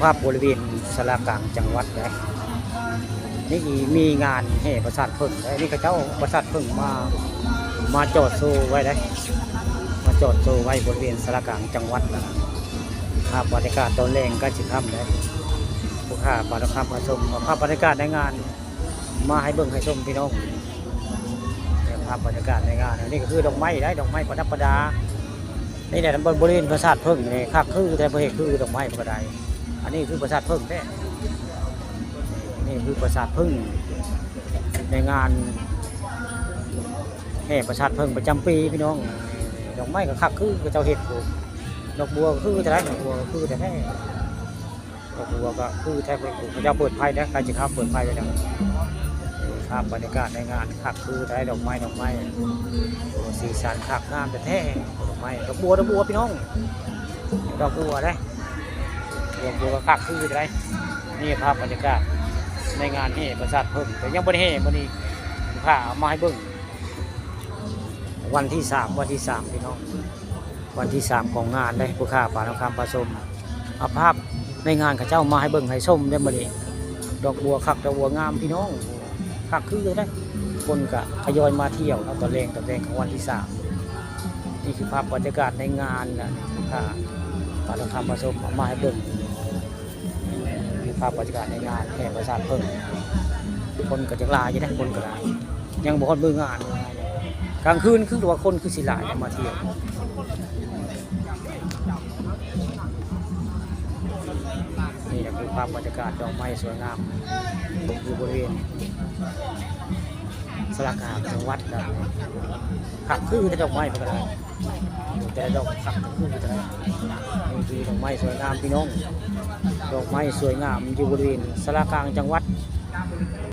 ภาพบริเวณสารกลางจังหวัดได้นี่มีงานแห่ประสาทพึ่งได้นี่ก็เจ้าประสาทพึ่งมาจอดโซ่ไว้ได้มาจอดโซ่ไว้บริเวณสารกลางจังหวัดนะภาพบรรยากาศตอนแรงก็จิค่ำได้ผู้ข้าปาราคำมาชมภาพบรรยากาศในงานมาให้เบิ่งให้ชมพี่น้องภาพบรรยากาศในงานนี่ก็คือดอกไม้ได้ดอกไม้ประดับประดานี่แหละบริเวณประสาทพึ่งนี่คักคือแต่ประเทศคือดอกไม้ประดับอันนี้คือประสาทพึ่งแท้นี่คือประสาทพึ่งในงานแห่ประสาทพึ่งประจำปีพี่น้องดอกไม้ก็คักคือเจ้าเห็ดปลูกดอกบัวคือแต่ไรดอกบัวคือแต่แท้ดอกบัวก็คือแท้ปลูกเจ้าเปิดไฟนะการจะเข้าเปิดไฟเลยนะภาพบรรยากาศในงานคักคือแต่ไรดอกไม้สีสันคักงามแต่แท้ดอกไม้ดอกบัวพี่น้องดอกบัวได้ดอกบัวก็คักคือแต่ไรนี่ภาพบรรยากาศในงานแห่ประสาทพึ่งแต่ยังไม่ได้แห่วันนี้ข้ามาให้เบิ่งวันที่3พี่น้องวันที่3ของงานได้ผู้ข้าป่าทองคำผสมเอาภาพในงานข้าเจ้ามาให้เบิ่งให้ส้มได้มาดิดอกบัวคักดอกบัวงามพี่น้องคักคือได้คนก็ทยอยมาเที่ยวตอนแรงของวันที่3นี่คือภาพบรรยากาศในงานนะผู้ข้าป่าทองคำผสมมาให้เบิ่งคือภาพบรรยากาศในงานแห่ประสาทพึ่งคนก็จะลายอยู่นะคนก็ลายยังบ่คนมืองานกลางคืนคือว่าคนคือสิหลายมาเที่ยวนี่คือภาพบรรยากาศดอกไม้สวยงามอยู่บริเวณสารกลางจังหวัดนะขักคือแต่ดอกไม้เป็นอะไรแต่ดอกขักคือแต่นี่คือดอกไม้สวยงามพี่น้องดอกไม้สวยงามอยู่บริเวณสารกลางจังหวัด